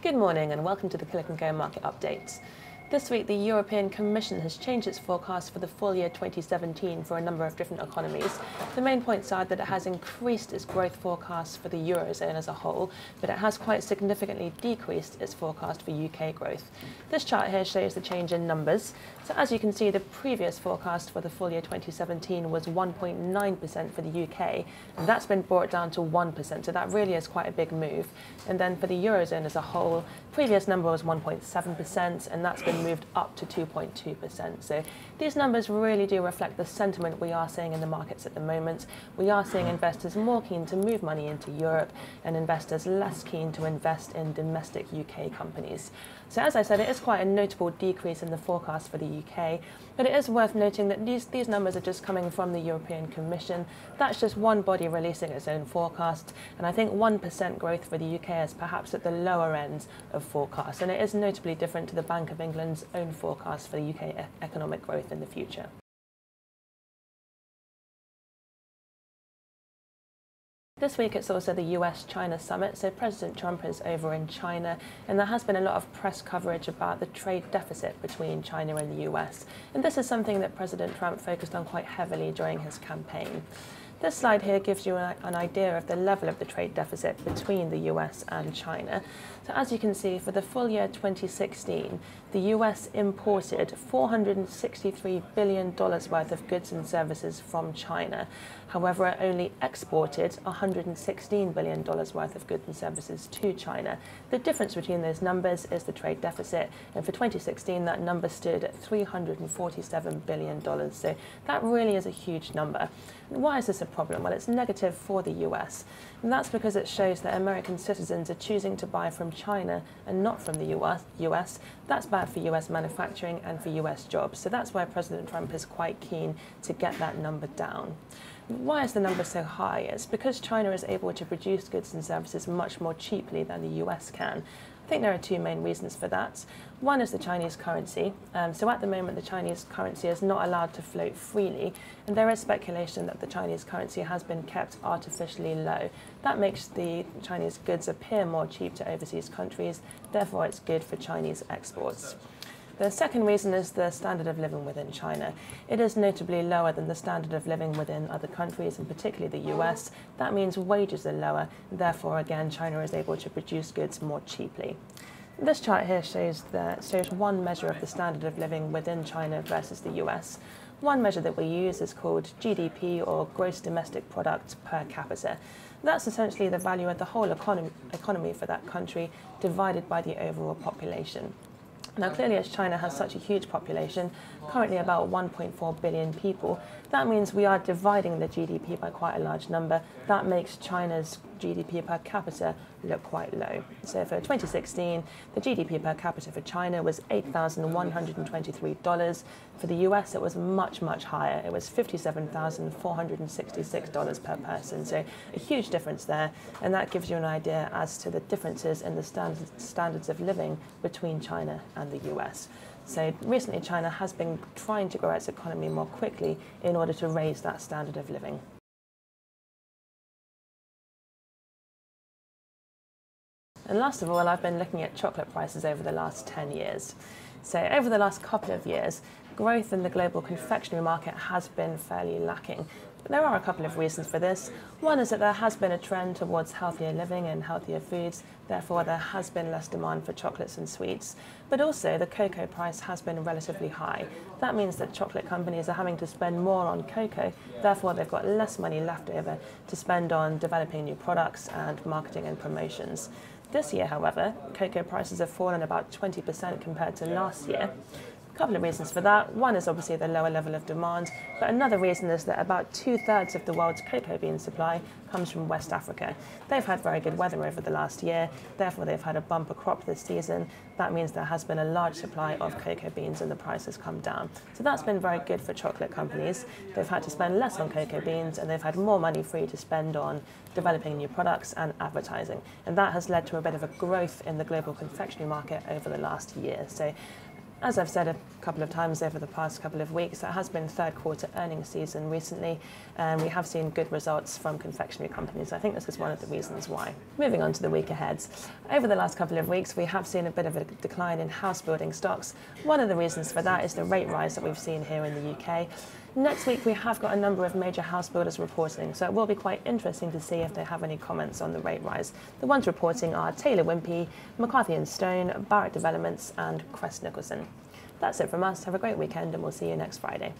Good morning and welcome to the Killik & Go market update. This week, the European Commission has changed its forecast for the full year 2017 for a number of different economies. The main points are that it has increased its growth forecast for the Eurozone as a whole, but it has quite significantly decreased its forecast for UK growth. This chart here shows the change in numbers. So as you can see, the previous forecast for the full year 2017 was 1.9% for the UK, and that's been brought down to 1%, so that really is quite a big move. And then for the Eurozone as a whole, previous number was 1.7%, and that's been moved up to 2.2%. So these numbers really do reflect the sentiment we are seeing in the markets at the moment. We are seeing investors more keen to move money into Europe and investors less keen to invest in domestic UK companies. So as I said, it is quite a notable decrease in the forecast for the UK, but it is worth noting that these numbers are just coming from the European Commission. That's just one body releasing its own forecast, and I think 1% growth for the UK is perhaps at the lower end of forecasts, and it is notably different to the Bank of England's own forecast for the UK economic growth in the future. This week it's also the US-China summit, so President Trump is over in China, and there has been a lot of press coverage about the trade deficit between China and the US. And this is something that President Trump focused on quite heavily during his campaign. This slide here gives you an idea of the level of the trade deficit between the US and China. So as you can see, for the full year 2016, the US imported $463 billion worth of goods and services from China. However, it only exported $116 billion worth of goods and services to China. The difference between those numbers is the trade deficit, and for 2016 that number stood at $347 billion. So that really is a huge number. And why is this a problem? Well, it's negative for the US, and that's because it shows that American citizens are choosing to buy from China and not from the US. That's bad for US manufacturing and for US jobs, so that's why President Trump is quite keen to get that number down. Why is the number so high? It's because China is able to produce goods and services much more cheaply than the US can. I think there are two main reasons for that. One is the Chinese currency. So at the moment, the Chinese currency is not allowed to float freely, and there is speculation that the Chinese currency has been kept artificially low. That makes the Chinese goods appear more cheap to overseas countries, therefore it's good for Chinese exports. The second reason is the standard of living within China. It is notably lower than the standard of living within other countries, and particularly the US. That means wages are lower, therefore again China is able to produce goods more cheaply. This chart here shows one measure of the standard of living within China versus the US. One measure that we use is called GDP, or gross domestic product per capita. That's essentially the value of the whole economy for that country divided by the overall population. Now clearly, as China has such a huge population, currently about 1.4 billion people, that means we are dividing the GDP by quite a large number. That makes China's GDP per capita look quite low. So for 2016, the GDP per capita for China was $8,123. For the US, it was much, much higher. It was $57,466 per person. So a huge difference there. And that gives you an idea as to the differences in the standards of living between China and the US. So recently, China has been trying to grow its economy more quickly in order to raise that standard of living. And last of all, I've been looking at chocolate prices over the last 10 years. So over the last couple of years, growth in the global confectionery market has been fairly lacking. But there are a couple of reasons for this. One is that there has been a trend towards healthier living and healthier foods, therefore there has been less demand for chocolates and sweets. But also the cocoa price has been relatively high. That means that chocolate companies are having to spend more on cocoa, therefore they've got less money left over to spend on developing new products and marketing and promotions. This year, however, cocoa prices have fallen about 20% compared to last year. A couple of reasons for that. One is obviously the lower level of demand, but another reason is that about 2/3 of the world's cocoa bean supply comes from West Africa. They've had very good weather over the last year, therefore they've had a bumper crop this season. That means there has been a large supply of cocoa beans and the price has come down. So that's been very good for chocolate companies. They've had to spend less on cocoa beans and they've had more money free to spend on developing new products and advertising. And that has led to a bit of a growth in the global confectionery market over the last year. So As I've said a couple of times over the past couple of weeks, it has been third quarter earnings season recently, and we have seen good results from confectionery companies. I think this is one of the reasons why. Moving on to the week ahead. Over the last couple of weeks, we have seen a bit of a decline in house building stocks. One of the reasons for that is the rate rise that we've seen here in the UK. Next week, we have got a number of major house builders reporting, so it will be quite interesting to see if they have any comments on the rate rise. The ones reporting are Taylor Wimpey, McCarthy & Stone, Barratt Developments and Crest Nicholson. That's it from us. Have a great weekend, and we'll see you next Friday.